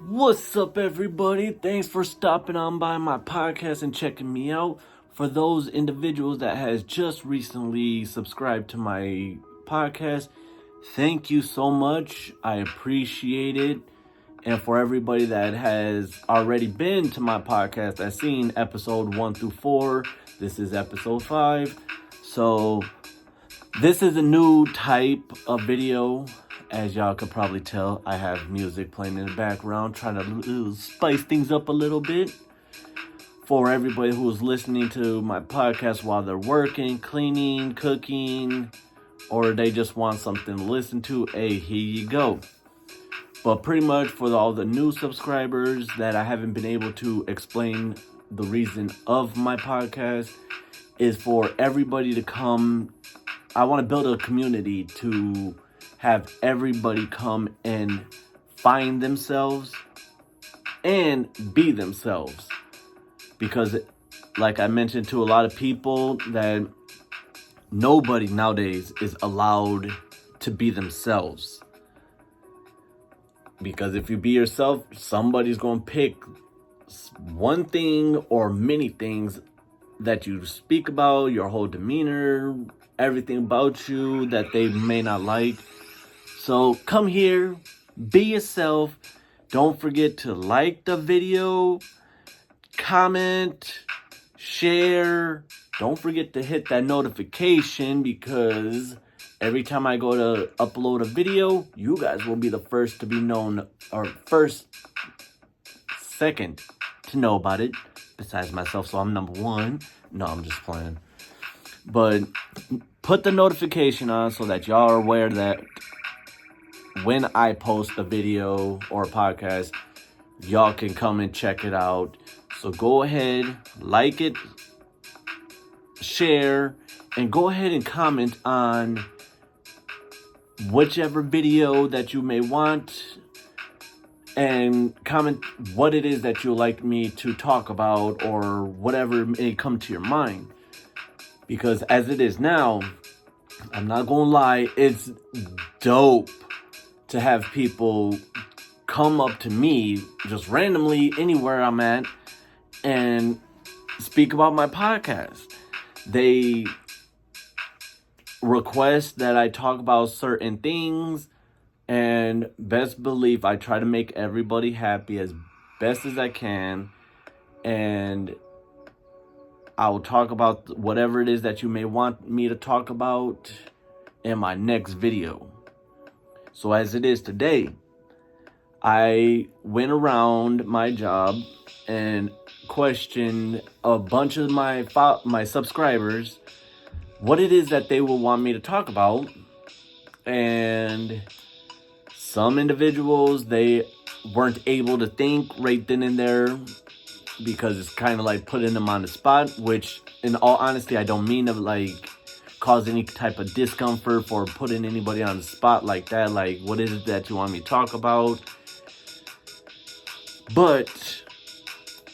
What's up, everybody? Thanks for stopping on by my podcast and checking me out. For those individuals that has just recently subscribed to my podcast, thank you so much. I appreciate it. And for everybody that has already been to my podcast, I've seen episode 1 through 4. This is episode 5. So this is a new type of video. As y'all could probably tell, I have music playing in the background, trying to spice things up a little bit. For everybody who is listening to my podcast while they're working, cleaning, cooking, or they just want something to listen to, hey, here you go. But pretty much for all the new subscribers that I haven't been able to explain the reason of my podcast is for everybody to come. I want to build a community to have everybody come and find themselves and be themselves. Because like I mentioned to a lot of people, that nobody nowadays is allowed to be themselves. Because if you be yourself, somebody's going to pick one thing or many things that you speak about, your whole demeanor, everything about you that they may not like. So come here, be yourself. Don't forget to like the video, comment, share. Don't forget to hit that notification, because every time I go to upload a video, you guys will be the first to be known, or second to know about it, besides myself, so I'm number 1. No, I'm just playing. But put the notification on so that y'all are aware that when I post a video or a podcast, y'all can come and check it out. So go ahead, like it, share, and go ahead and comment on whichever video that you may want, and comment what it is that you'd like me to talk about, or whatever may come to your mind. Because as it is now, I'm not gonna lie, it's dope to have people come up to me just randomly anywhere I'm at and speak about my podcast. They request that I talk about certain things, and best believe I try to make everybody happy as best as I can, and I'll talk about whatever it is that you may want me to talk about in my next video. So as it is today, I went around my job and questioned a bunch of my subscribers what it is that they will want me to talk about. And some individuals, they weren't able to think right then and there, because it's kind of like putting them on the spot, which in all honesty, I don't mean to like cause any type of discomfort for putting anybody on the spot like that. Like, what is it that you want me to talk about? But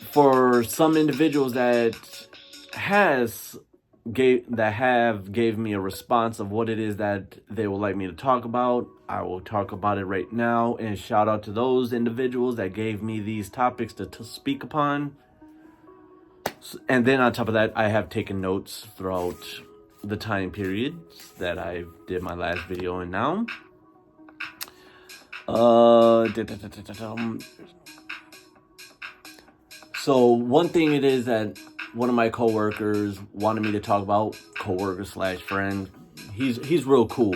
for some individuals that gave me a response of what it is that they would like me to talk about, I will talk about it right now. And shout out to those individuals that gave me these topics to speak upon. And then on top of that, I have taken notes throughout the time periods that I did my last video and now. So one thing it is that one of my coworkers wanted me to talk about, coworker / friend. He's real cool.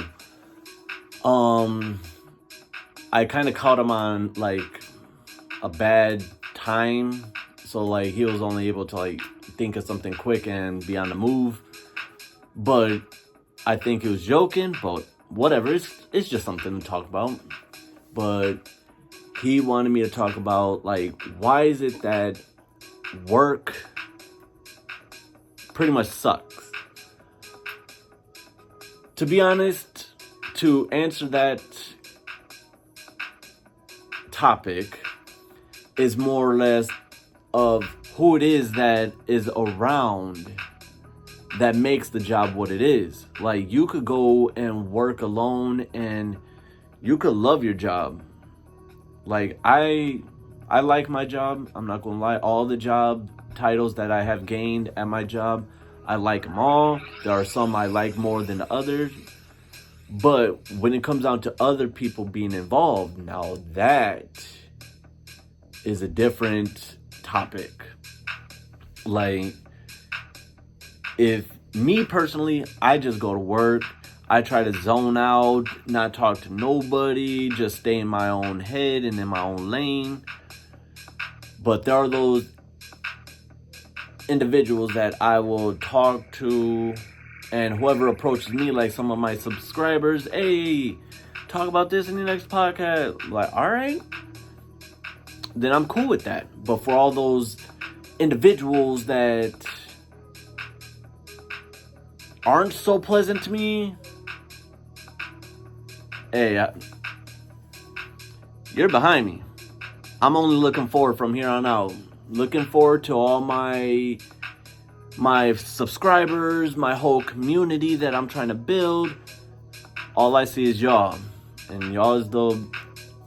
I kind of caught him on like a bad time, so like he was only able to like think of something quick and be on the move. But I think he was joking, but whatever, it's just something to talk about. But he wanted me to talk about like, why is it that work pretty much sucks? To be honest, to answer that topic is more or less of who it is that is around that makes the job what it is. Like, you could go and work alone and you could love your job. Like, I I like my job. I'm not gonna lie. All the job titles that I have gained at my job, I like them all. There are some I like more than the others. But when it comes down to other people being involved, now that is a different topic. Like, if me personally, I just go to work. I try to zone out, not talk to nobody, just stay in my own head and in my own lane. But there are those individuals that I will talk to, and whoever approaches me, like some of my subscribers, hey, talk about this in the next podcast. Like, all right, then I'm cool with that. But for all those individuals that aren't so pleasant to me, hey, you're behind me. I'm only looking forward from here on out. Looking forward to all my subscribers, my whole community that I'm trying to build. All I see is y'all. And y'all is the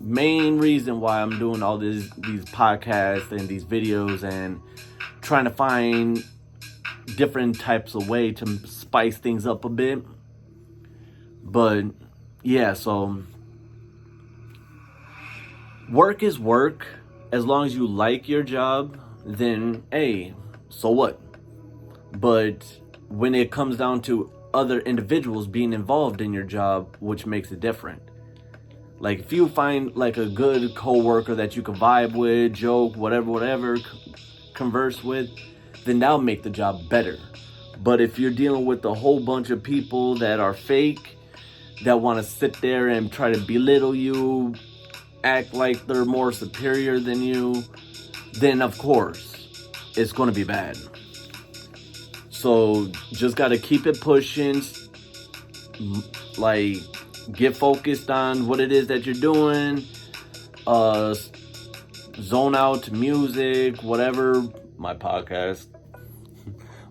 main reason why I'm doing all these podcasts and these videos and trying to find different types of way to spice things up a bit. But yeah, so work is work. As long as you like your job, then hey, so what? But when it comes down to other individuals being involved in your job, which makes it different. Like, if you find like a good coworker that you can vibe with, joke, whatever, converse with, then that'll make the job better. But if you're dealing with a whole bunch of people that are fake, that want to sit there and try to belittle you, act like they're more superior than you, then of course it's going to be bad. So just got to keep it pushing, like get focused on what it is that you're doing, zone out to music, whatever, my podcast,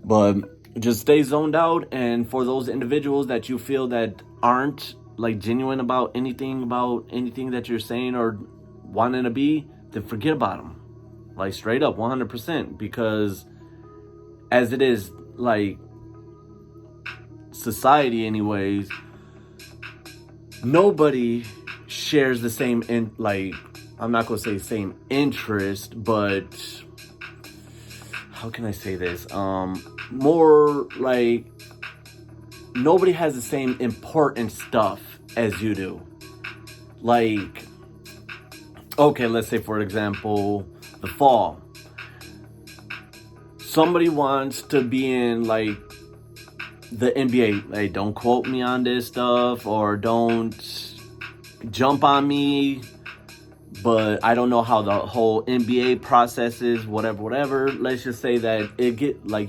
but just stay zoned out. And for those individuals that you feel that aren't like genuine about anything that you're saying or wanting to be, then forget about them. Like, straight up, 100%. Because as it is, like, society anyways, nobody shares the same I'm not gonna say same interest, but how can I say this? More like, nobody has the same important stuff as you do. Like, okay, let's say for example, the fall. Somebody wants to be in like the NBA. Hey, don't quote me on this stuff, or don't jump on me, but I don't know how the whole NBA process is, whatever. Let's just say that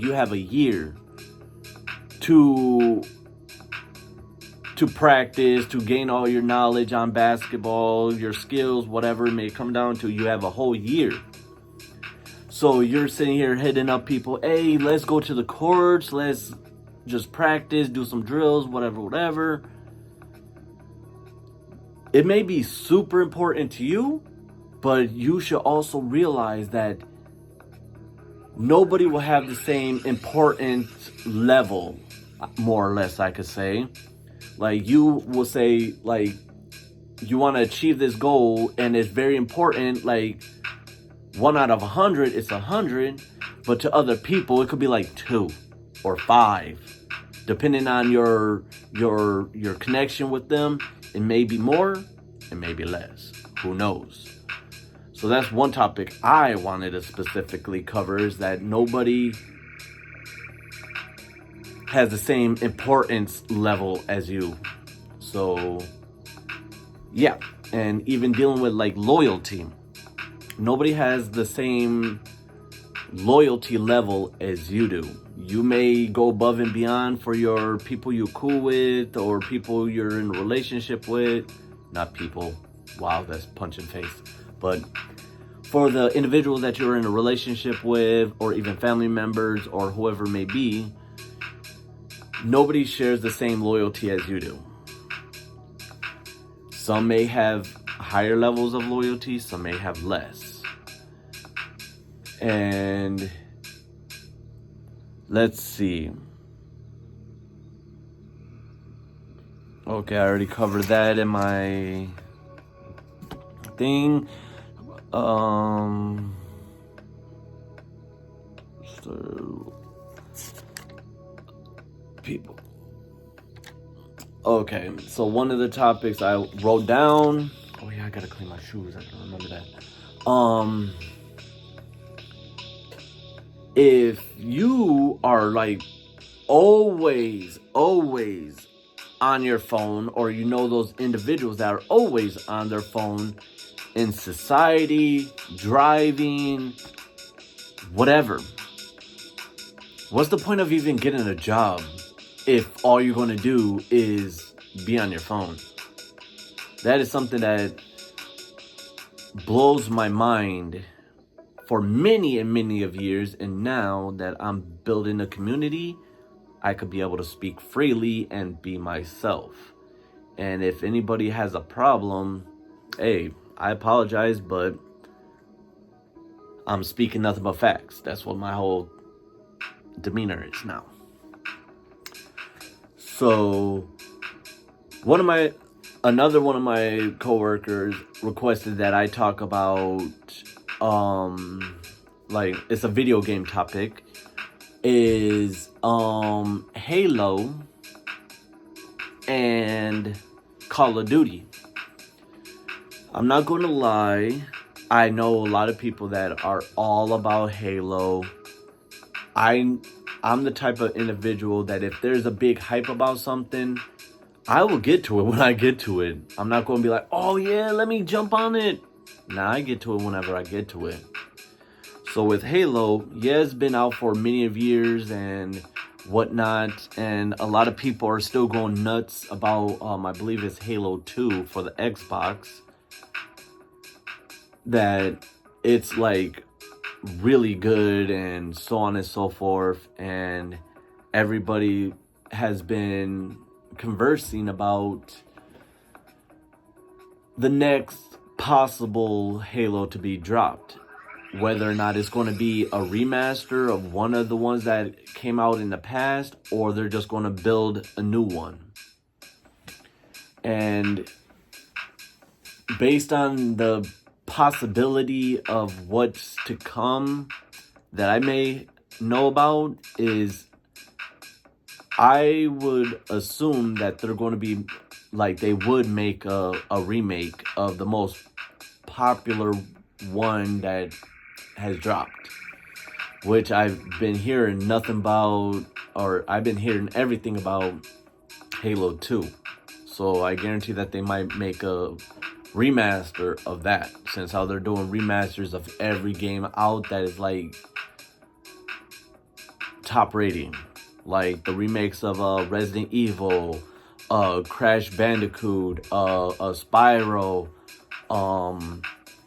you have a year to practice, to gain all your knowledge on basketball, your skills, whatever it may come down to. You have a whole year. So you're sitting here hitting up people, hey, let's go to the courts, let's just practice, do some drills, whatever. It may be super important to you, but you should also realize that nobody will have the same important level, more or less, I could say. Like, you will say, like, you want to achieve this goal, and it's very important, like, 1 out of 100, it's 100, but to other people, it could be like 2 or 5. Depending on your connection with them, it may be more, it may be less. Who knows? So that's one topic I wanted to specifically cover, is that nobody has the same importance level as you. So yeah, and even dealing with like loyalty, nobody has the same loyalty level as you do. You may go above and beyond for your people you're cool with, or people you're in a relationship with. Not people, wow, that's punch in face. But for the individuals that you're in a relationship with, or even family members, or whoever it may be, nobody shares the same loyalty as you do. Some may have higher levels of loyalty, some may have less. And let's see. Okay, I already covered that in my thing. So people. Okay, so one of the topics I wrote down. Oh yeah, I gotta clean my shoes. I gotta remember that. If you are like always on your phone, or you know those individuals that are always on their phone in society, driving, whatever, what's the point of even getting a job if all you're going to do is be on your phone? That is something that blows my mind for many and many of years. And now that I'm building a community, I could be able to speak freely and be myself. And if anybody has a problem, hey, I apologize, but I'm speaking nothing but facts. That's what my whole demeanor is now. So another one of my coworkers requested that I talk about like, it's a video game topic, is Halo and Call of Duty. I'm not going to lie, I know a lot of people that are all about Halo. I'm the type of individual that if there's a big hype about something, I will get to it when I get to it. I'm not going to be like, oh yeah, let me jump on it. Nah, I get to it whenever I get to it. So with Halo, yeah, it's been out for many of years and whatnot, and a lot of people are still going nuts about, I believe it's Halo 2 for the Xbox, that it's like really good and so on and so forth, and everybody has been conversing about the next possible Halo to be dropped, whether or not it's going to be a remaster of one of the ones that came out in the past, or they're just going to build a new one. And based on the possibility of what's to come that I may know about, is I would assume that they're going to be like, they would make a remake of the most popular one that has dropped, which I've been hearing nothing about, or I've been hearing everything about Halo 2. So I guarantee that they might make a remaster of that, since how they're doing remasters of every game out that is like top rating, like the remakes of Resident Evil, Crash Bandicoot, Spyro.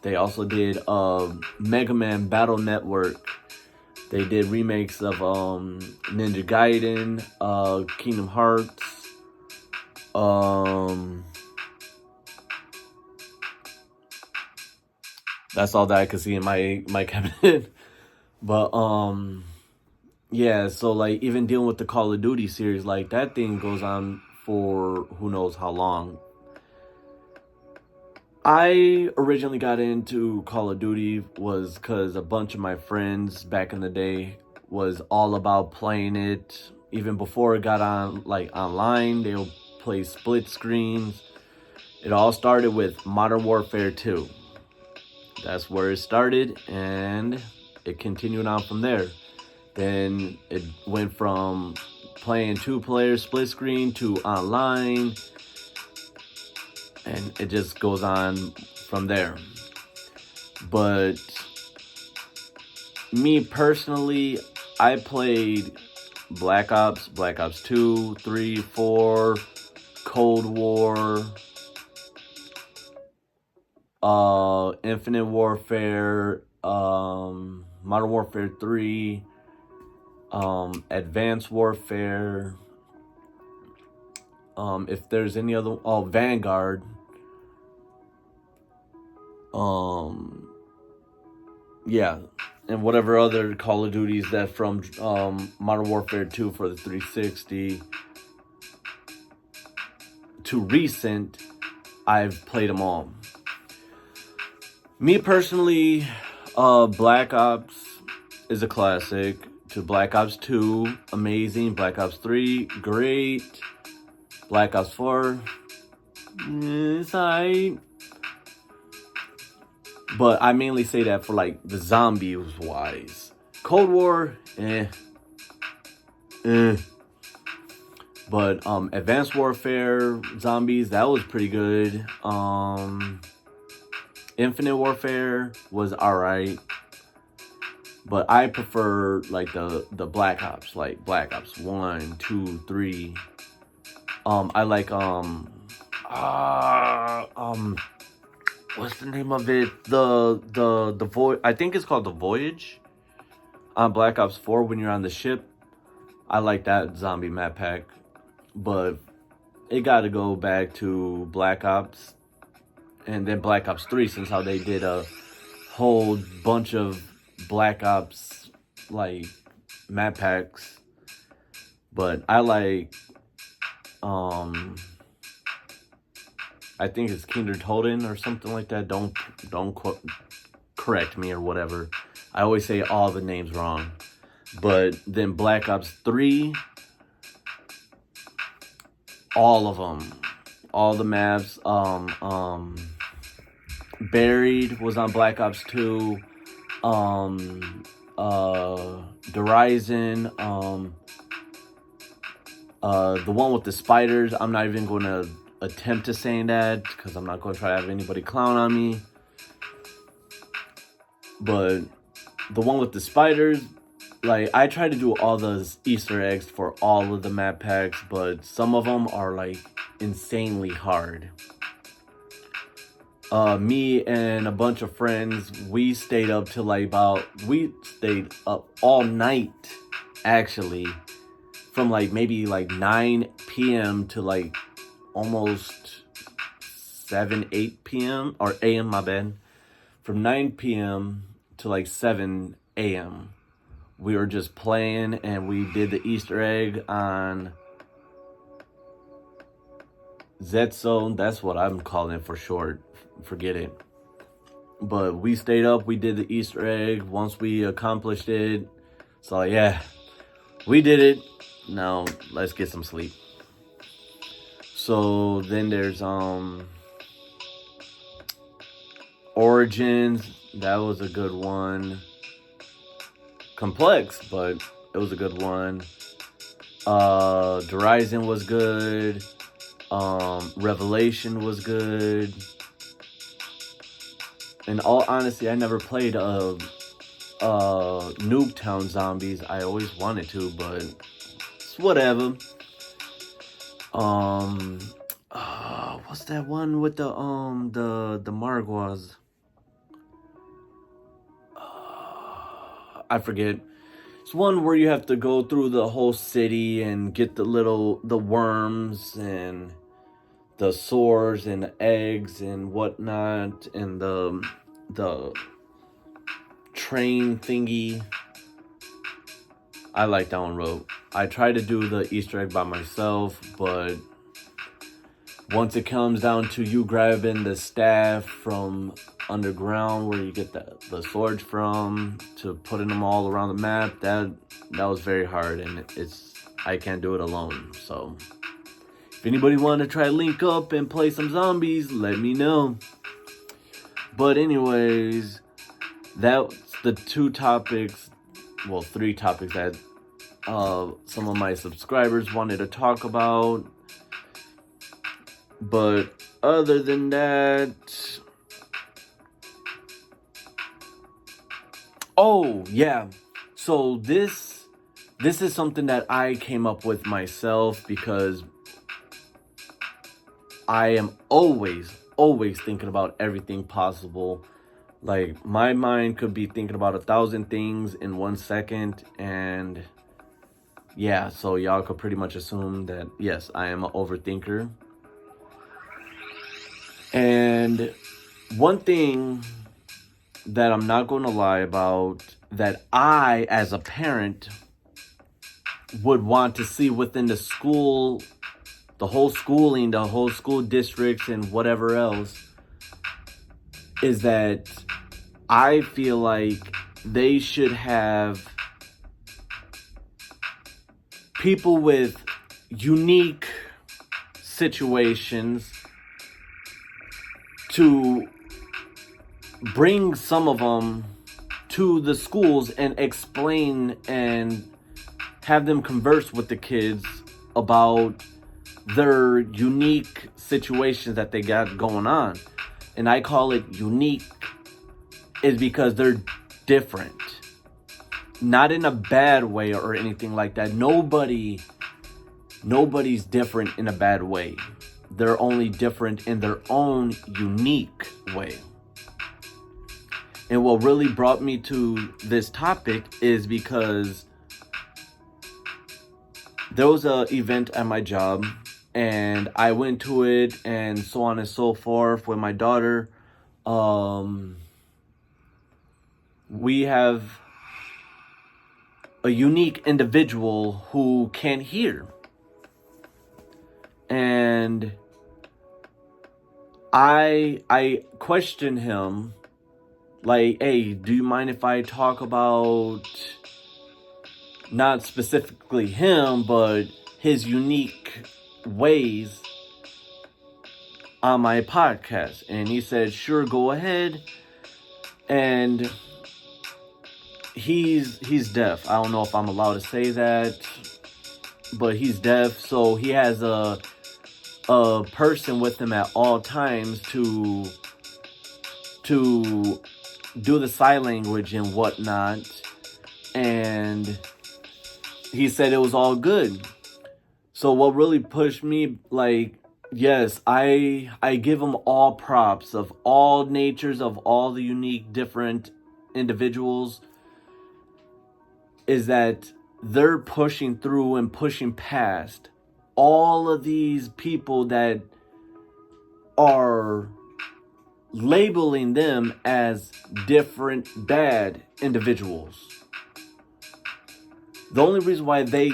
They also did Mega Man Battle Network. They did remakes of Ninja Gaiden, Kingdom Hearts. That's all that I could see in my cabinet. But yeah, so like, even dealing with the Call of Duty series, like that thing goes on for who knows how long. I originally got into Call of Duty was because a bunch of my friends back in the day was all about playing it. Even before it got on, like, online, they'll play split screens. It all started with Modern Warfare 2. That's where it started, and it continued on from there. Then it went from playing 2-player split screen to online, and it just goes on from there. But me personally, I played Black Ops 2, 3, 4, Cold War, Infinite Warfare, Modern Warfare 3, Advanced Warfare, if there's any other, Vanguard, yeah, and whatever other Call of Duties that from Modern Warfare 2 for the 360 to recent, I've played them all. Me personally, Black Ops is a classic. To Black Ops 2, amazing. Black Ops 3, great. Black Ops 4, it's alright. But I mainly say that for like the zombies wise. Cold War, eh. But Advanced Warfare, Zombies, that was pretty good. Infinite Warfare was alright. But I prefer like the Black Ops, like Black Ops 1, 2, 3. I like what's the name of it? The Void, I think it's called The Voyage on Black Ops 4 when you're on the ship. I like that zombie map pack. But it got to go back to Black Ops and then Black Ops 3, since how they did a whole bunch of Black Ops like map packs. But I like I think it's Kindertoten or something like that. Don't correct me or whatever. I always say all the names wrong. But then Black Ops 3, all of them, all the maps. Buried was on Black Ops 2. Horizon, the one with the spiders. I'm not even going to attempt to saying that because I'm not going to try to have anybody clown on me. But the one with the spiders, like, I try to do all those Easter eggs for all of the map packs, but some of them are like insanely hard. Me and a bunch of friends, we stayed up till we stayed up all night, actually, from like maybe like 9 p.m. to like almost 7, 8 p.m. or a.m. my bad. From 9 p.m. to like 7 a.m. we were just playing, and we did the Easter egg on Z-Zone. That's what I'm calling it for short. Forget it. But we stayed up. We did the Easter egg. Once we accomplished it, so yeah, we did it. Now let's get some sleep. So then there's Origins. That was a good one. Complex, but it was a good one. Horizon was good. Revelation was good. In all honesty, I never played Nuketown Zombies. I always wanted to, but it's whatever. What's that one with the Margwas? I forget. It's one where you have to go through the whole city and get the worms and the swords and the eggs and whatnot, and the train thingy. I like that one, Rope. I try to do the Easter egg by myself, but once it comes down to you grabbing the staff from underground where you get the swords from, to putting them all around the map, that was very hard, and I can't do it alone. So if anybody want to try to link up and play some zombies, let me know. But anyways, that's the 3 topics that some of my subscribers wanted to talk about. But other than that, oh yeah, so this is something that I came up with myself, because I am always thinking about everything possible. Like, my mind could be thinking about 1,000 things in 1 second, and yeah, so y'all could pretty much assume that, yes, I am an overthinker. And one thing that I'm not going to lie about, that I, as a parent, would want to see within the school, the whole schooling, the whole school districts and whatever else, is that I feel like they should have people with unique situations to bring some of them to the schools and explain and have them converse with the kids about their unique situations that they got going on. And I call it unique is because they're different. Not in a bad way or anything like that. Nobody's different in a bad way. They're only different in their own unique way. And what really brought me to this topic is because there was an event at my job and I went to it and so on and so forth with my daughter. We have a unique individual who can't hear. And I questioned him, like, hey, do you mind if I talk about not specifically him, but his unique ways on my podcast? And he said, sure, go ahead. And he's deaf. I don't know if I'm allowed to say that, but he's deaf, so he has a person with him at all times to do the sign language and whatnot. And he said it was all good. So what really pushed me, like, yes, I give him all props of all natures, of all the unique different individuals, is that they're pushing through and pushing past all of these people that are labeling them as different bad individuals. The only reason why they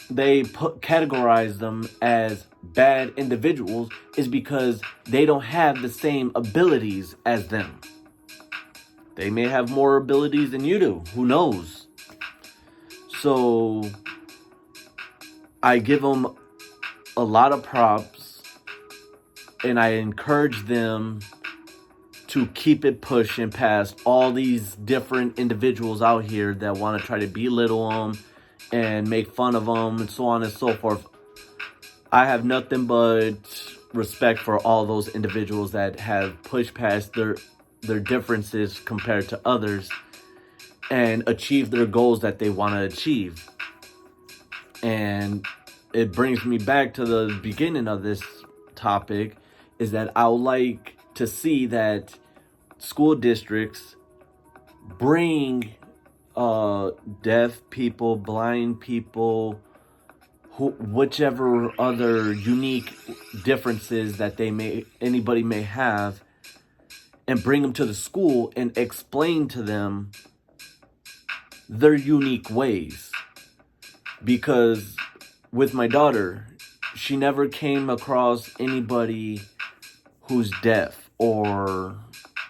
categorize them as bad individuals is because they don't have the same abilities as them. They may have more abilities than you do. Who knows? So I give them a lot of props and I encourage them to keep it pushing past all these different individuals out here that want to try to belittle them and make fun of them and so on and so forth. I have nothing but respect for all those individuals that have pushed past their differences compared to others and achieved their goals that they want to achieve. And it brings me back to the beginning of this topic, is that I would like to see that school districts bring deaf people, blind people, whichever other unique differences that anybody may have, and bring them to the school and explain to them their unique ways. Because with my daughter, she never came across anybody who's deaf or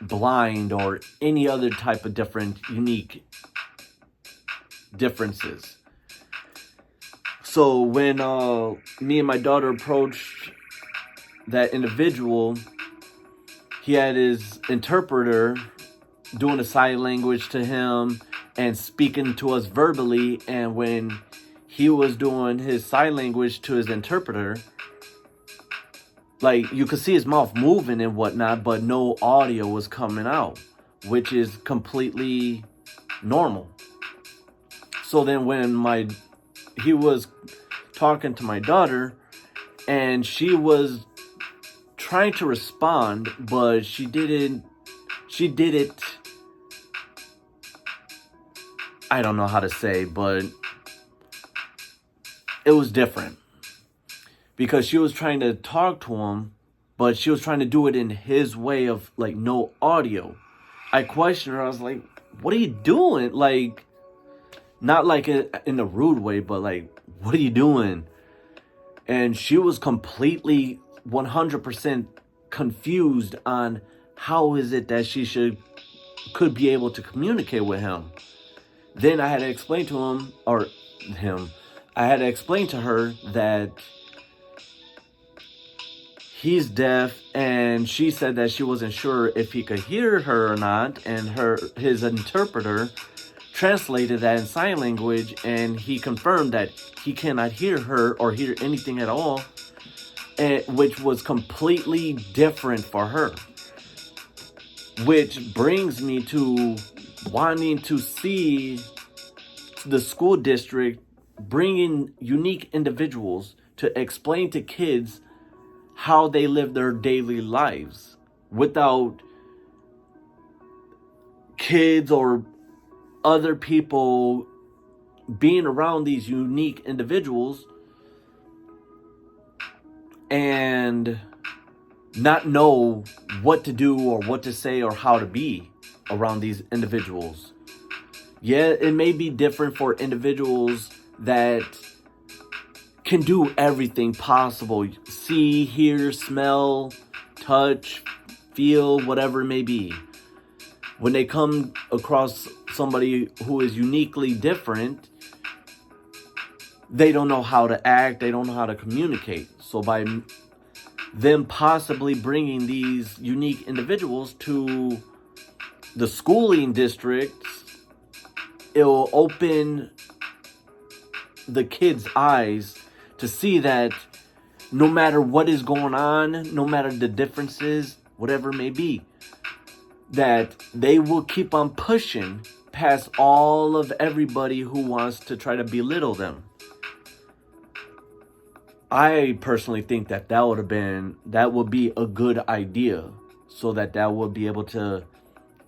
blind or any other type of different unique differences. So when me and my daughter approached that individual, he had his interpreter doing a sign language to him and speaking to us verbally. And when he was doing his sign language to his interpreter, like, you could see his mouth moving and whatnot, but no audio was coming out, which is completely normal. So then when he was talking to my daughter, and she was trying to respond, but she did it, I don't know how to say, but it was different. Because she was trying to talk to him, but she was trying to do it in his way of, like, no audio. I questioned her. I was like, what are you doing? Like, not like in a rude way, but like, what are you doing? And she was completely 100% confused on how is it that she could be able to communicate with him. Then I had to explain to I had to explain to her that he's deaf, and she said that she wasn't sure if he could hear her or not, and his interpreter translated that in sign language, and he confirmed that he cannot hear her or hear anything at all, which was completely different for her. Which brings me to wanting to see the school district bringing unique individuals to explain to kids how they live their daily lives without kids or other people being around these unique individuals and not know what to do or what to say or how to be around these individuals. Yeah, it may be different for individuals that can do everything possible. See, hear, smell, touch, feel, whatever it may be. When they come across somebody who is uniquely different, they don't know how to act, they don't know how to communicate. So by them possibly bringing these unique individuals to the schooling districts, it will open the kids' eyes to see that no matter what is going on, no matter the differences, whatever it may be, that they will keep on pushing past all of everybody who wants to try to belittle them. I personally think that would be a good idea, so that would be able to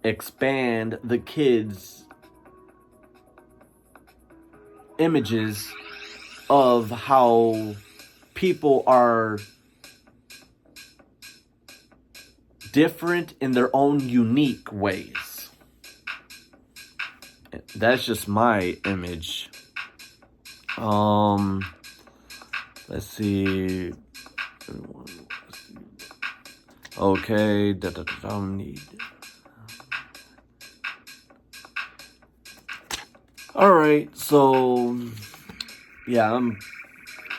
expand the kids' images of how people are different in their own unique ways. That's just my image. Let's see. Okay. All right. So, yeah,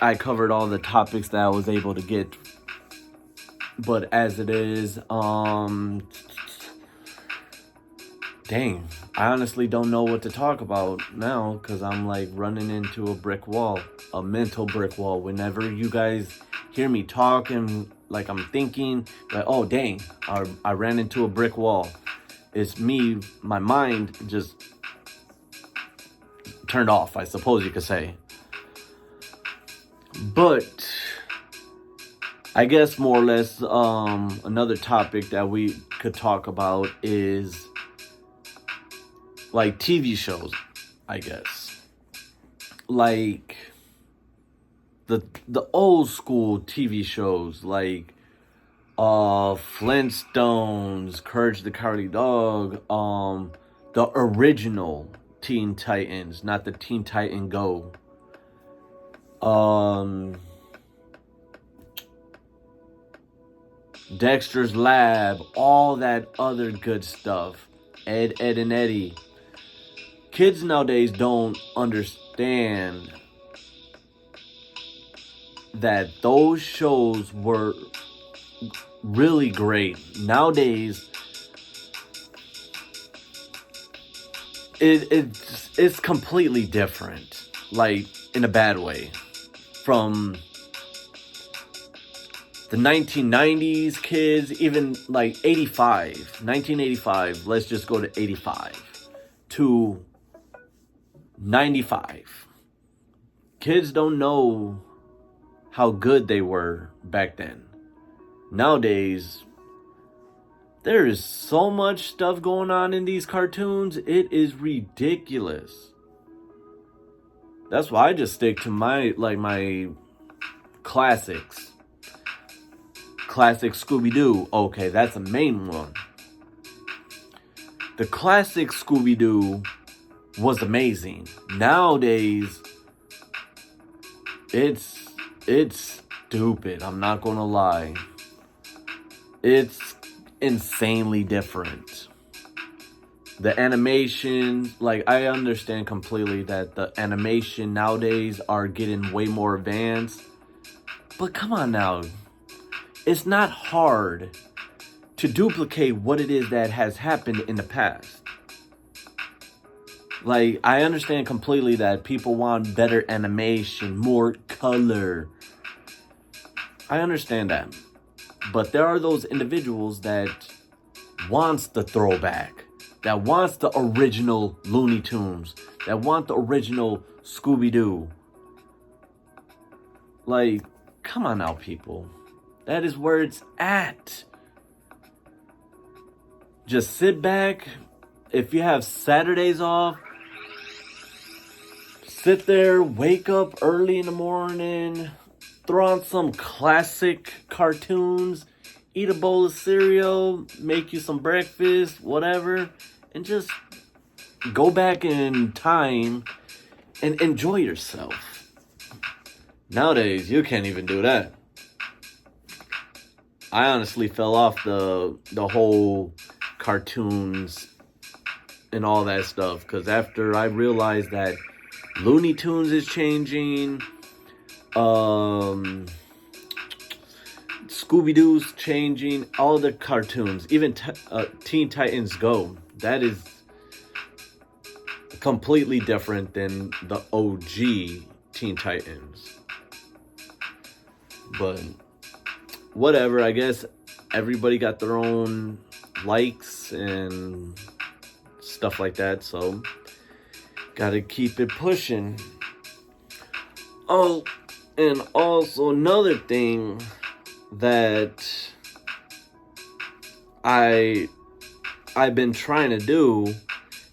I covered all the topics that I was able to get. But as it is, dang, I honestly don't know what to talk about now, because I'm like running into a brick wall, a mental brick wall. Whenever you guys hear me talk and like I'm thinking, like, oh dang, I ran into a brick wall. It's me, my mind just turned off, I suppose you could say. But I guess more or less another topic that we could talk about is like TV shows, I guess. Like the old school TV shows, like Flintstones, Courage the Cowardly Dog, the original Teen Titans, not the Teen Titan Go. Dexter's Lab, all that other good stuff. Ed, Edd and Eddy. Kids nowadays don't understand that those shows were really great. Nowadays, it's completely different, like in a bad way, from the 1990s kids, even like 1985, let's just go to 85 to 95. Kids don't know how good they were back then. Nowadays, there is so much stuff going on in these cartoons, it is ridiculous. That's why I just stick to my classics. Classic Scooby-Doo, okay, that's a main one. The classic Scooby-Doo was amazing. Nowadays, it's stupid. I'm not gonna lie. It's insanely different. The animation, like, I understand completely that the animation nowadays are getting way more advanced. But come on now. It's not hard to duplicate what it is that has happened in the past. Like, I understand completely that people want better animation, more color. I understand that. But there are those individuals that wants the throwback, that wants the original Looney Tunes, that want the original Scooby-Doo. Like, come on now, people. That is where it's at. Just sit back. If you have Saturdays off, sit there, wake up early in the morning, throw on some classic cartoons, eat a bowl of cereal, make you some breakfast, whatever, and just go back in time and enjoy yourself. Nowadays, you can't even do that. I honestly fell off the whole cartoons and all that stuff, because after I realized that Looney Tunes is changing, Scooby-Doo's changing, all the cartoons, even Teen Titans Go, that is completely different than the OG Teen Titans. But whatever, I guess everybody got their own likes and stuff like that, so gotta keep it pushing. Oh, and also another thing that I've been trying to do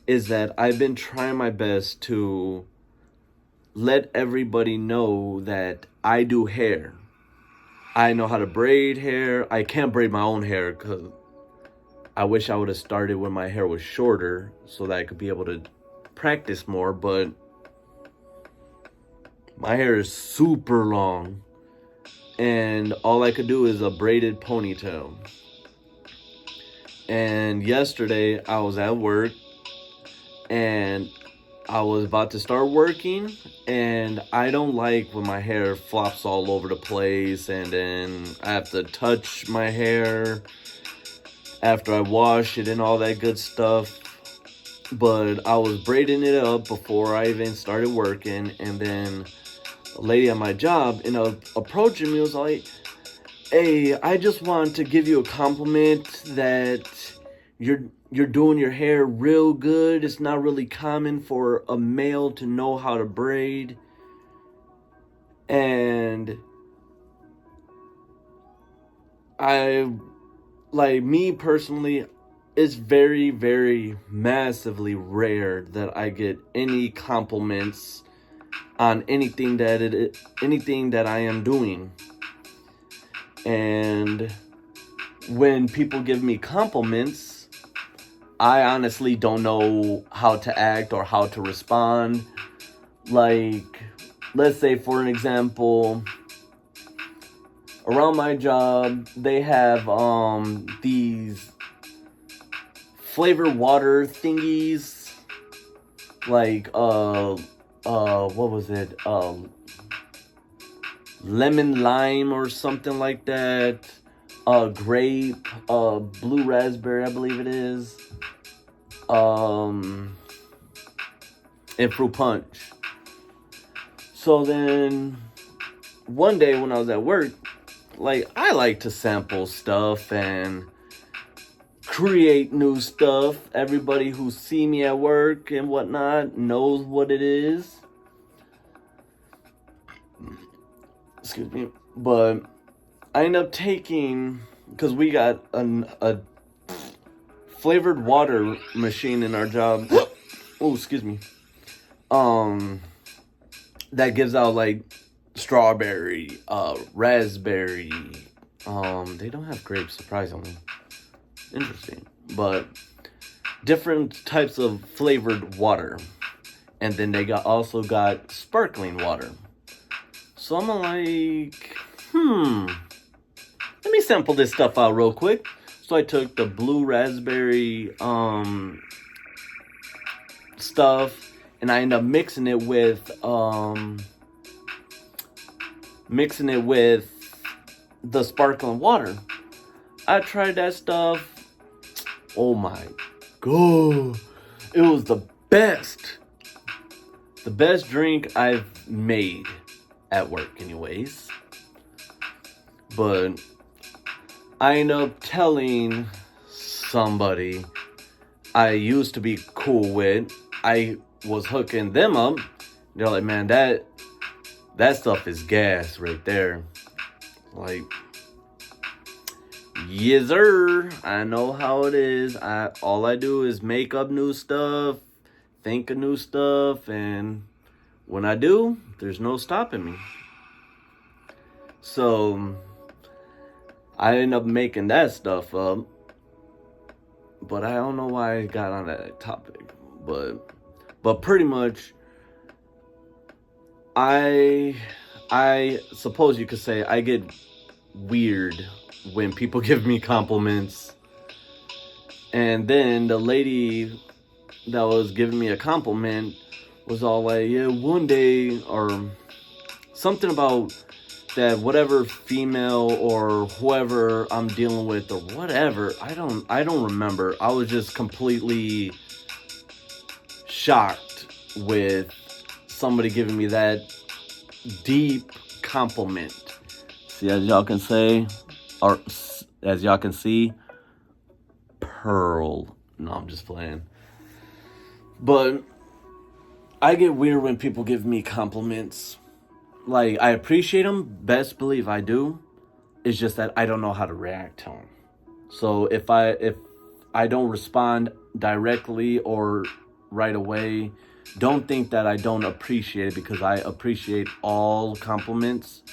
is that I've been trying my best to let everybody know that I do hair. I know how to braid hair. I can't braid my own hair because I wish I would have started when my hair was shorter so that I could be able to practice more, but my hair is super long and all I could do is a braided ponytail. And yesterday I was at work and I was about to start working, and I don't like when my hair flops all over the place and then I have to touch my hair after I wash it and all that good stuff. But I was braiding it up before I even started working, and then a lady at my job approaching me was like, "Hey, I just want to give you a compliment that you're doing your hair real good. It's not really common for a male to know how to braid." And me personally, it's very, very massively rare that I get any compliments on anything that I am doing. And when people give me compliments, I honestly don't know how to act or how to respond. Like, let's say for an example, around my job, they have these flavored water thingies, like what was it? Lemon lime or something like that. Grape, blue raspberry, I believe it is. And fruit punch. So then one day when I was at work, I like to sample stuff and create new stuff. Everybody who see me at work and whatnot knows what it is. Excuse me. But I end up taking, because we got a flavored water machine in our job. Oh, excuse me. That gives out strawberry, raspberry. They don't have grapes, surprisingly. Interesting. But different types of flavored water. And then they also got sparkling water. So I'm like, let me sample this stuff out real quick. So I took the blue raspberry stuff, and I ended up mixing it with the sparkling water. I tried that stuff. Oh my god. It was the best. The best drink I've made at work anyways. But I ended up telling somebody I used to be cool with. I was hooking them up. They're like, man, that stuff is gas right there. Like, yes sir, I know how it is. All I do is make up new stuff, think of new stuff, and when I do, there's no stopping me. So I end up making that stuff up, but I don't know why I got on that topic. But pretty much, I suppose you could say I get weird when people give me compliments. And then the lady that was giving me a compliment was all like, yeah, one day, or something about that whatever female or whoever I'm dealing with or whatever, I don't remember. I was just completely shocked with somebody giving me that deep compliment. See, as y'all can say, or as y'all can see, pearl. No, I'm just playing. But I get weird when people give me compliments. Like, I appreciate them, best believe I do. It's just that I don't know how to react to them. So if I don't respond directly or right away, don't think that I don't appreciate it, because I appreciate all compliments.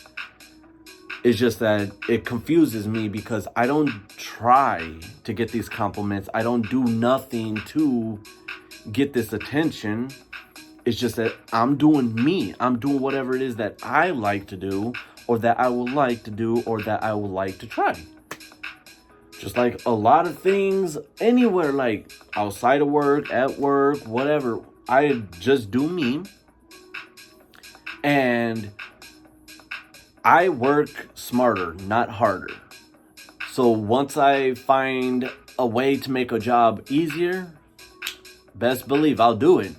It's just that it confuses me because I don't try to get these compliments. I don't do nothing to get this attention. It's just that I'm doing me. I'm doing whatever it is that I like to do, or that I would like to do, or that I would like to try. Just like a lot of things anywhere, like outside of work, at work, whatever. I just do me. And I work smarter, not harder. So once I find a way to make a job easier, best believe I'll do it.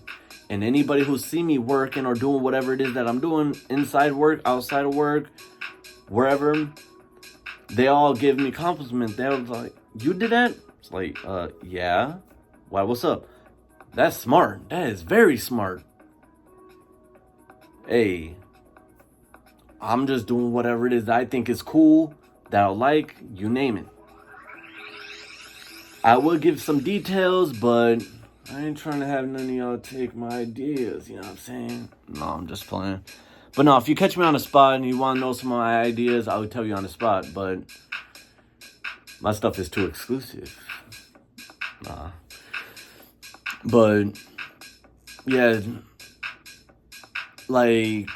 And anybody who see me working or doing whatever it is that I'm doing, inside work, outside of work, wherever, they all give me compliments. They're like, you did that? It's like, yeah. Why, what's up? That's smart. That is very smart. Hey, I'm just doing whatever it is that I think is cool, that I like, you name it. I will give some details, but I ain't trying to have none of y'all take my ideas, you know what I'm saying? No, I'm just playing. But no, if you catch me on the spot and you want to know some of my ideas, I would tell you on the spot, but my stuff is too exclusive. Nah. But, yeah, like,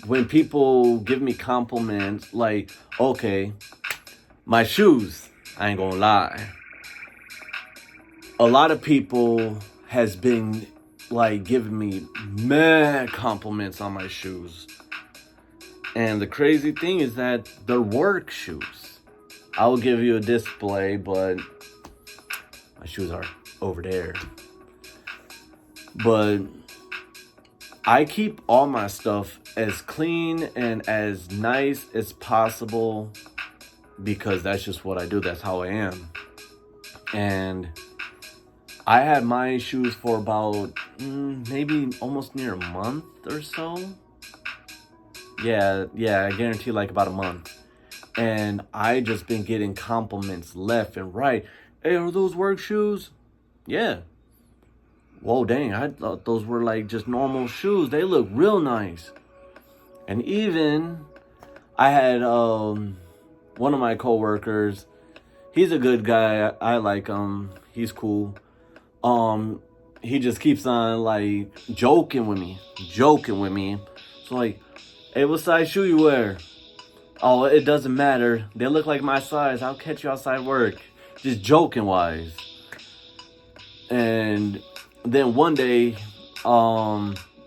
when people give me compliments, like, okay, my shoes, I ain't gonna lie. A lot of people has been, like, giving me mad compliments on my shoes. And the crazy thing is that they're work shoes. I will give you a display, but my shoes are over there. But I keep all my stuff as clean and as nice as possible, because that's just what I do. That's how I am. And I had my shoes for about maybe almost near a month or so. Yeah, I guarantee like about a month. And I just been getting compliments left and right. Hey, are those work shoes? Yeah. Whoa, dang, I thought those were like just normal shoes. They look real nice. And even I had one of my coworkers. He's a good guy. I like him. He's cool. he just keeps on like joking with me. So like, hey, what size shoe you wear? Oh, it doesn't matter. They look like my size. I'll catch you outside work. Just joking wise. And then one day,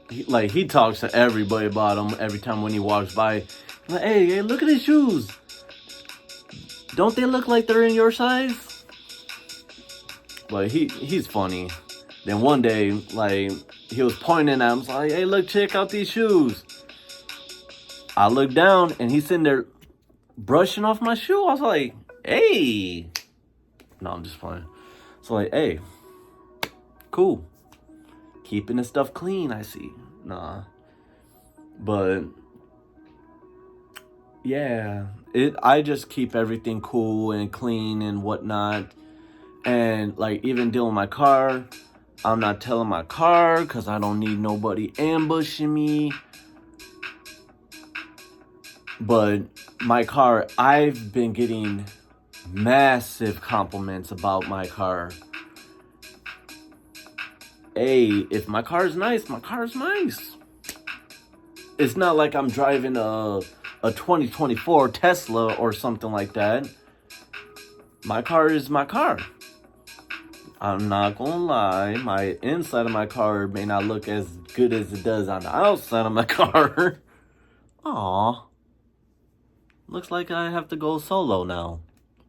he talks to everybody about him every time when he walks by. Like, hey, look at his shoes. Don't they look like they're in your size? But he's funny. Then one day, like, he was pointing at him, like, hey, look, check out these shoes. I looked down and he's sitting there brushing off my shoe. I was like, hey. No, I'm just playing. So like, hey, cool. Keeping the stuff clean, I see. Nah. But yeah, I just keep everything cool and clean and whatnot. And like even dealing with my car, I'm not telling my car because I don't need nobody ambushing me. But my car, I've been getting massive compliments about my car. Hey, if my car is nice, my car is nice. It's not like I'm driving a 2024 Tesla or something like that. My car is my car. I'm not gonna lie, my inside of my car may not look as good as it does on the outside of my car. Aw. Looks like I have to go solo now.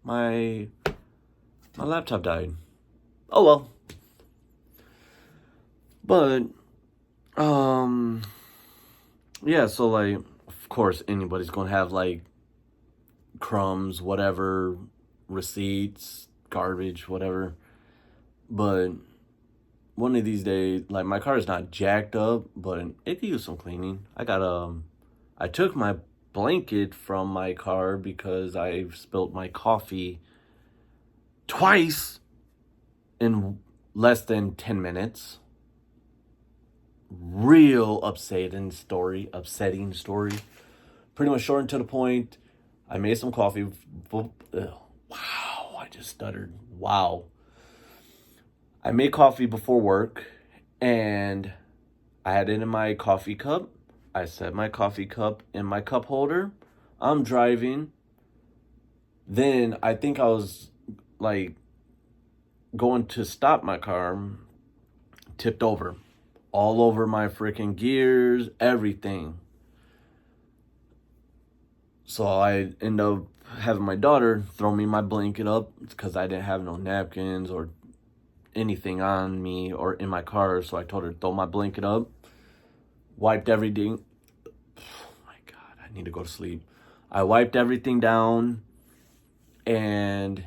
My laptop died. Oh well. But yeah, so like of course anybody's gonna have like crumbs, whatever, receipts, garbage, whatever. But one of these days, like my car is not jacked up, but it could use some cleaning. I took my blanket from my car because I spilt my coffee twice in less than 10 minutes. Real upsetting story. Pretty much short and to the point. I made some coffee. Wow, I just stuttered. Wow. I made coffee before work and I had it in my coffee cup. I set my coffee cup in my cup holder. I'm driving. Then I think I was like going to stop my car, tipped over. All over my freaking gears, everything. So I end up having my daughter throw me my blanket up because I didn't have no napkins or anything on me or in my car. So I told her to throw my blanket up, wiped everything. Oh my God, I need to go to sleep. I wiped everything down, and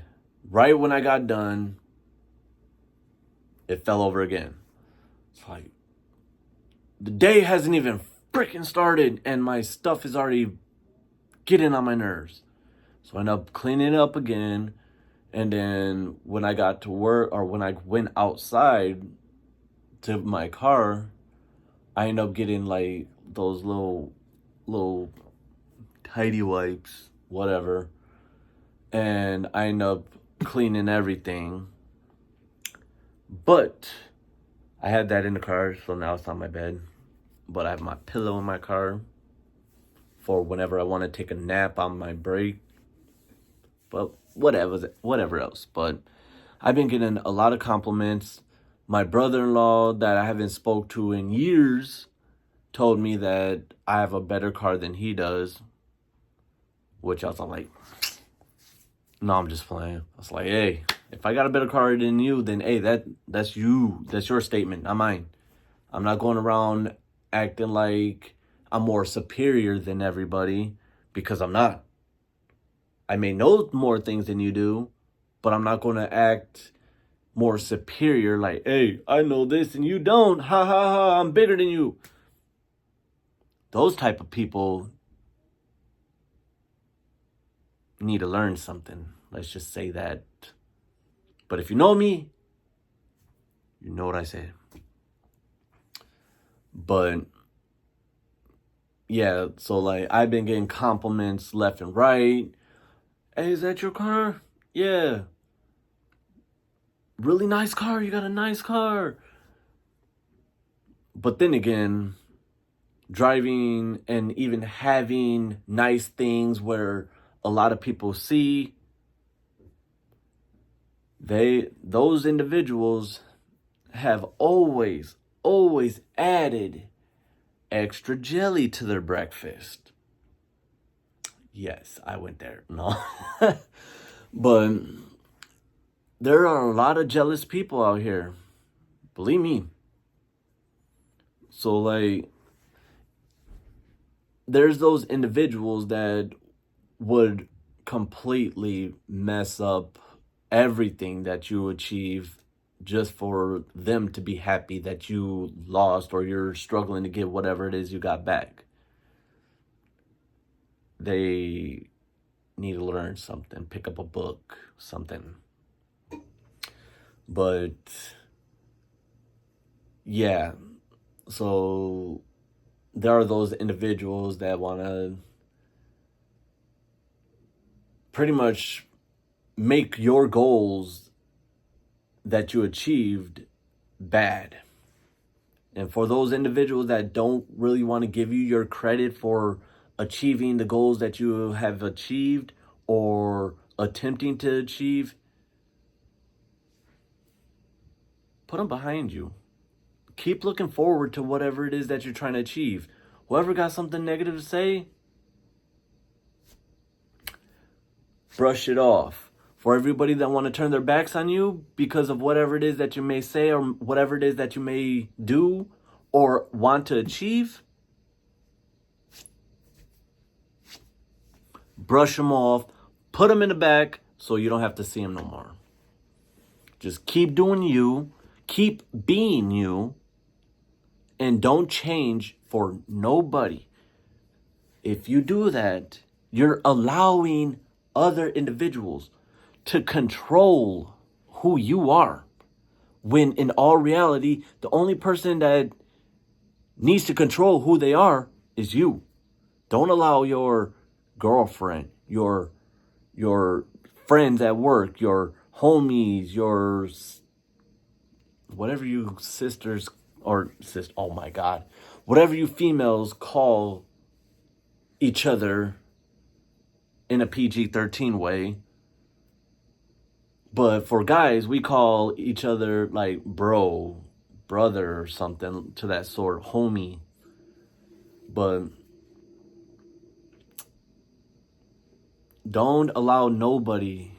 right when I got done, it fell over again. It's like, the day hasn't even freaking started and my stuff is already getting on my nerves. So I end up cleaning it up again. And then when I got to work, or when I went outside to my car, I end up getting like those little tidy wipes, whatever. And I end up cleaning everything. But I had that in the car, so now it's on my bed. But I have my pillow in my car for whenever I want to take a nap on my break. But whatever else. But I've been getting a lot of compliments. My brother-in-law that I haven't spoke to in years told me that I have a better car than he does. Which I was like, no, I'm just playing. I was like, hey, if I got a better car than you, then hey, that's you. That's your statement, not mine. I'm not going around acting like I'm more superior than everybody, because I'm not. I may know more things than you do, but I'm not going to act more superior like, hey, I know this and you don't. Ha ha ha, I'm bigger than you. Those type of people need to learn something. Let's just say that. But if you know me, you know what I said. But yeah, so like I've been getting compliments left and right. Hey, is that your car? Yeah. really nice car, you got a nice car. But then again, driving and even having nice things where a lot of people see, those individuals have always added extra jelly to their breakfast. Yes, I went there. No. But there are a lot of jealous people out here. Believe me. So, like, there's those individuals that would completely mess up everything that you achieve just for them to be happy that you lost or you're struggling to get whatever it is you got back. They need to learn something, pick up a book, something. But yeah, so there are those individuals that want to pretty much make your goals that you achieved bad. And for those individuals that don't really want to give you your credit for achieving the goals that you have achieved or attempting to achieve, put them behind you. Keep looking forward to whatever it is that you're trying to achieve. Whoever got something negative to say, brush it off. For everybody that want to turn their backs on you because of whatever it is that you may say or whatever it is that you may do or want to achieve, brush them off, put them in the back so you don't have to see them no more. Just keep doing you, keep being you, and don't change for nobody. If you do that, you're allowing other individuals to control who you are. When in all reality, the only person that needs to control who they are is you. Don't allow your girlfriend, your friends at work, your homies, your whatever you sisters or sis, oh my God, whatever you females call each other in a PG-13 way. But for guys, we call each other like bro, brother, or something to that sort, homie. But don't allow nobody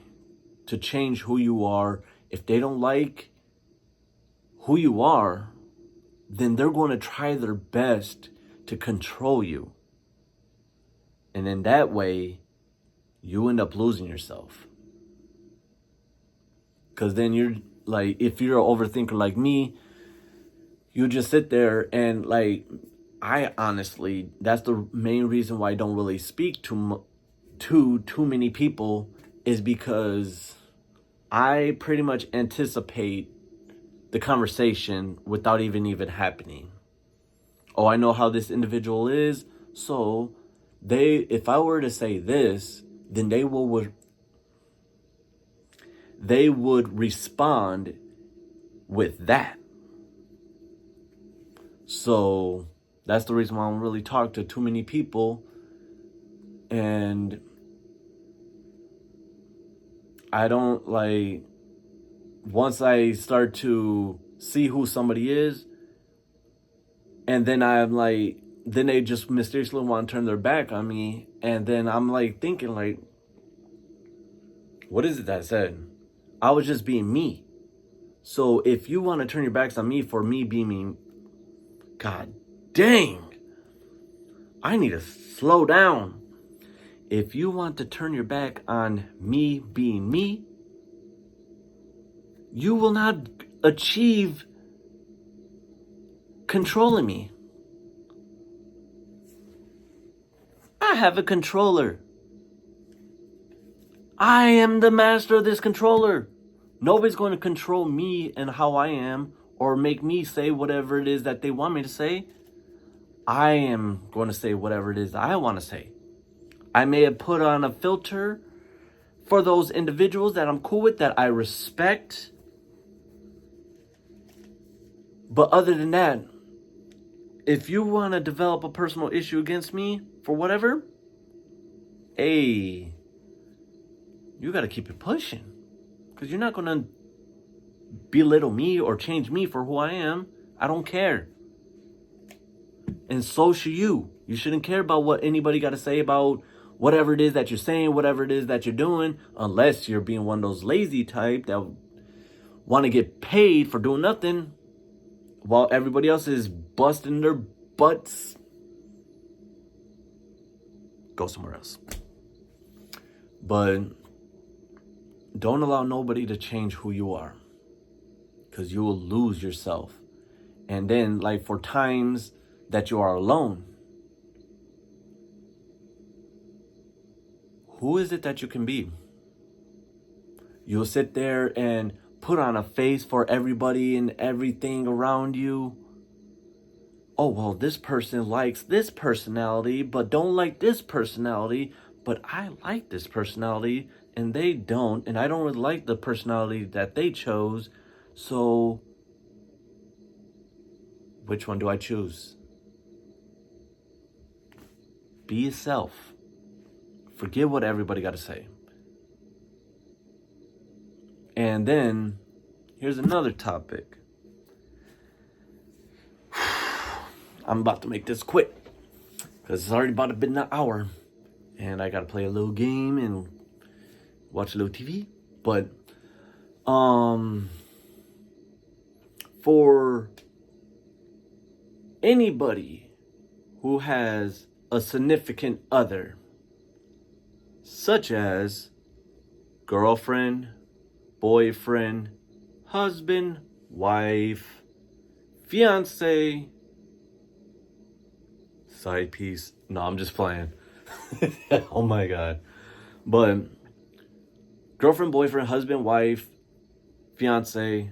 to change who you are. If they don't like who you are, then they're going to try their best to control you. And in that way, you end up losing yourself. Because then you're like, if you're an overthinker like me, you just sit there and like, I honestly, that's the main reason why I don't really speak to too many people, is because I pretty much anticipate the conversation without even happening. Oh, I know how this individual is, so if I were to say this, then they would respond with that. So that's the reason why I don't really talk to too many people. And I don't like, once I start to see who somebody is, and then I'm like, then they just mysteriously want to turn their back on me. And then I'm like thinking like, what is it that I said? I was just being me. So if you want to turn your backs on me for me being me, God dang, I need to slow down. If you want to turn your back on me being me, you will not achieve controlling me. I have a controller. I am the master of this controller. Nobody's going to control me and how I am or make me say whatever it is that they want me to say. I am going to say whatever it is that I want to say. I may have put on a filter for those individuals that I'm cool with, that I respect. But other than that, if you want to develop a personal issue against me for whatever, hey, you got to keep it pushing. Because you're not going to belittle me or change me for who I am. I don't care. And so should you. You shouldn't care about what anybody got to say about whatever it is that you're saying, whatever it is that you're doing, unless you're being one of those lazy type that want to get paid for doing nothing while everybody else is busting their butts. Go somewhere else. But don't allow nobody to change who you are, because you will lose yourself. And then, like, for times that you are alone, who is it that you can be? You'll sit there and put on a face for everybody and everything around you. Oh, well, this person likes this personality, but don't like this personality. But I like this personality, and they don't. And I don't really like the personality that they chose. So, which one do I choose? Be yourself. Forget what everybody got to say. And then, here's another topic. I'm about to make this quick, because it's already about to be an hour. And I got to play a little game and watch a little TV. But, for anybody who has a significant other, such as girlfriend, boyfriend, husband, wife, fiance, side piece. No, I'm just playing. Oh my God. But girlfriend, boyfriend, husband, wife, fiance.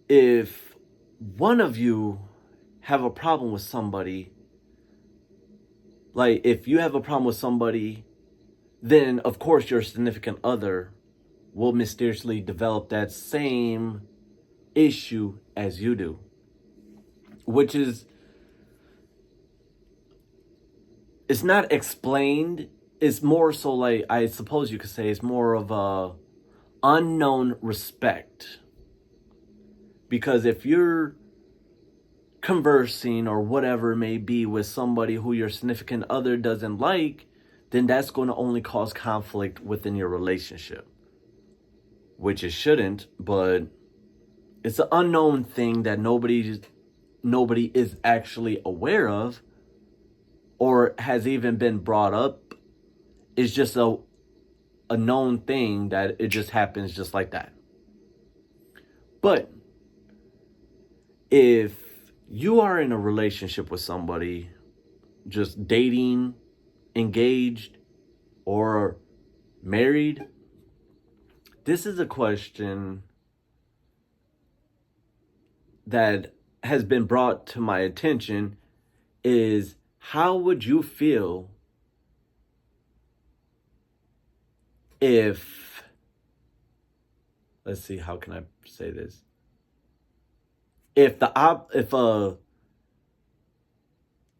If one of you have a problem with somebody, like if you have a problem with somebody, then of course your significant other will mysteriously develop that same issue as you do. Which is, it's not explained. It's more so like, I suppose you could say it's more of a unknown respect. Because if you're conversing or whatever it may be with somebody who your significant other doesn't like, then that's going to only cause conflict within your relationship. Which it shouldn't, but it's an unknown thing that nobody is actually aware of or has even been brought up. It's just a known thing that it just happens just like that. But if you are in a relationship with somebody, just dating, engaged, or married, this is a question that has been brought to my attention, is how would you feel if, let's see, how can I say this? If a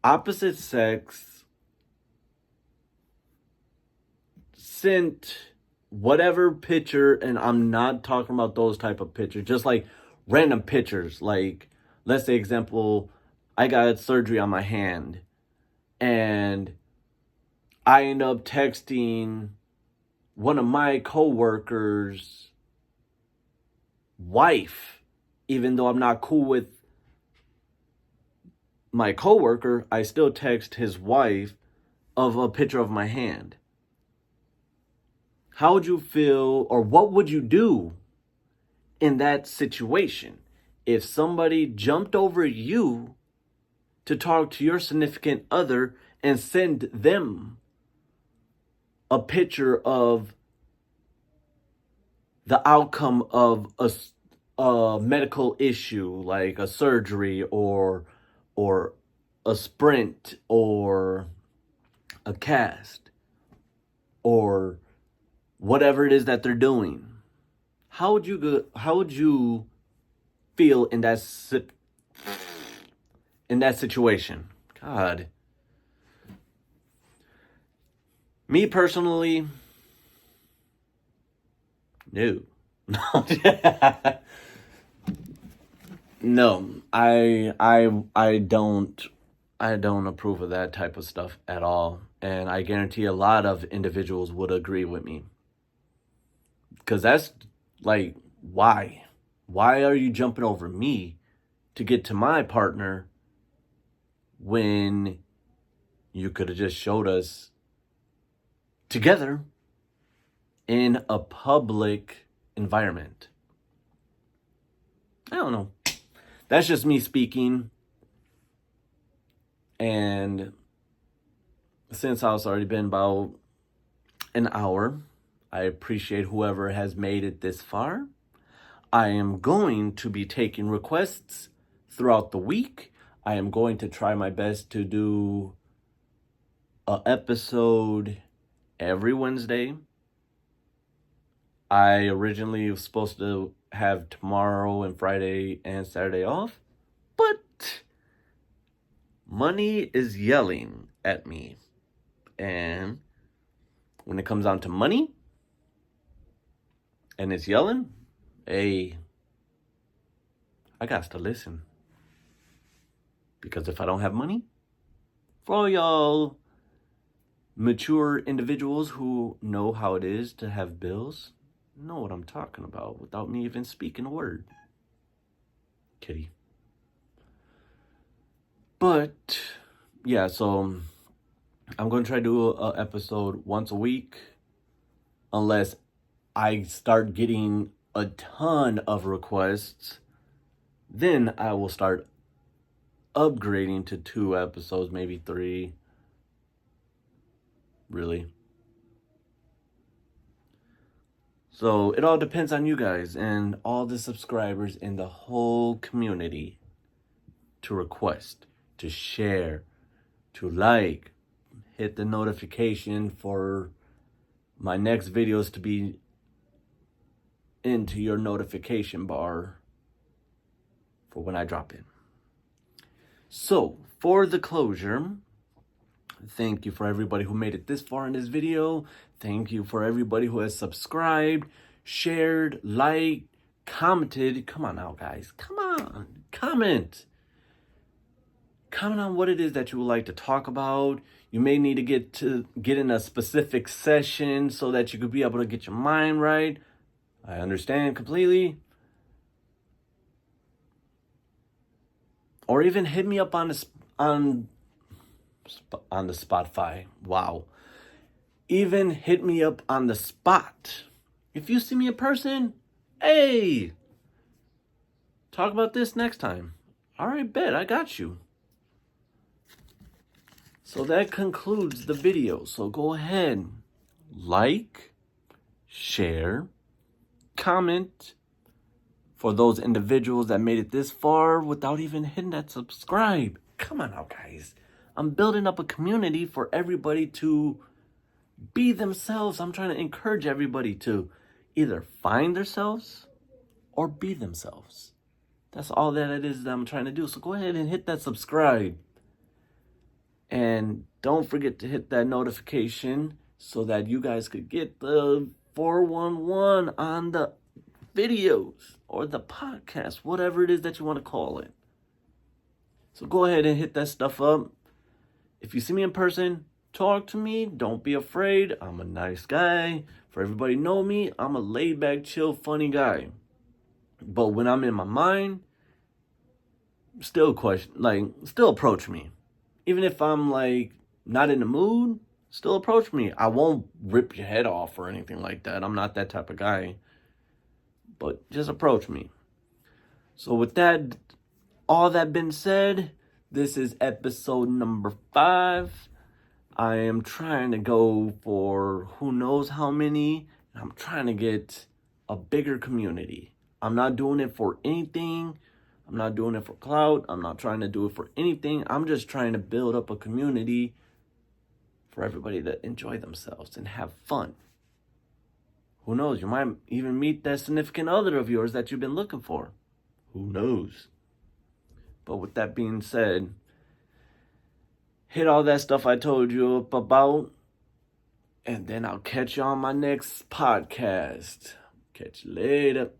opposite sex sent whatever picture, and I'm not talking about those type of pictures, just like random pictures, like let's say example, I got surgery on my hand and I end up texting one of my coworkers' wife, even though I'm not cool with my coworker, I still text his wife of a picture of my hand. How would you feel, or what would you do in that situation if somebody jumped over you to talk to your significant other and send them a picture of the outcome of a medical issue, like a surgery or a sprint or a cast or whatever it is that they're doing? How would you feel in that situation? God. Me personally, no. No, I don't approve of that type of stuff at all. And I guarantee a lot of individuals would agree with me. Because that's like, why? Why are you jumping over me to get to my partner when you could have just showed us together in a public environment? I don't know. That's just me speaking. And since it's already been about an hour, I appreciate whoever has made it this far. I am going to be taking requests throughout the week. I am going to try my best to do an episode every Wednesday. I originally was supposed to have tomorrow and Friday and Saturday off, but money is yelling at me. And when it comes down to money and it's yelling, hey, I got to listen. Because if I don't have money, for all y'all mature individuals who know how it is to have bills, know what I'm talking about without me even speaking a word. Kitty. But yeah, so I'm going to try to do an episode once a week, unless I start getting a ton of requests. Then I will start upgrading to 2 episodes, maybe 3. Really. So it all depends on you guys and all the subscribers in the whole community to request, to share, to like, hit the notification for my next videos to be into your notification bar for when I drop in. So for the closure, thank you for everybody who made it this far in this video. Thank you for everybody who has subscribed, shared, liked, commented. Come on now, guys. Come on. Comment. Comment on what it is that you would like to talk about. You may need to get in a specific session so that you could be able to get your mind right. I understand completely. Or even hit me up on the Spotify. Wow. Even hit me up on the spot. If you see me in person, hey, talk about this next time. All right, bet, I got you. So that concludes the video. So go ahead, like, share, comment. For those individuals that made it this far without even hitting that subscribe. Come on now, guys. I'm building up a community for everybody to be themselves. I'm trying to encourage everybody to either find themselves or be themselves. That's all that it is that I'm trying to do. So go ahead and hit that subscribe. And don't forget to hit that notification so that you guys could get the 411 on the videos or the podcast, whatever it is that you want to call it. So go ahead and hit that stuff up. If you see me in person, talk to me. Don't be afraid. I'm a nice guy. For everybody know me, I'm a laid back, chill, funny guy. But when I'm in my mind, still approach me. Even if I'm not in the mood, still approach me. I won't rip your head off or anything like that. I'm not that type of guy. But just approach me. So with that, all that been said, this is episode number 5. I am trying to go for who knows how many. I'm trying to get a bigger community. I'm not doing it for anything. I'm not doing it for clout. I'm not trying to do it for anything. I'm just trying to build up a community for everybody to enjoy themselves and have fun. Who knows? You might even meet that significant other of yours that you've been looking for. Who knows? But with that being said, hit all that stuff I told you up about, and then I'll catch you on my next podcast. Catch you later.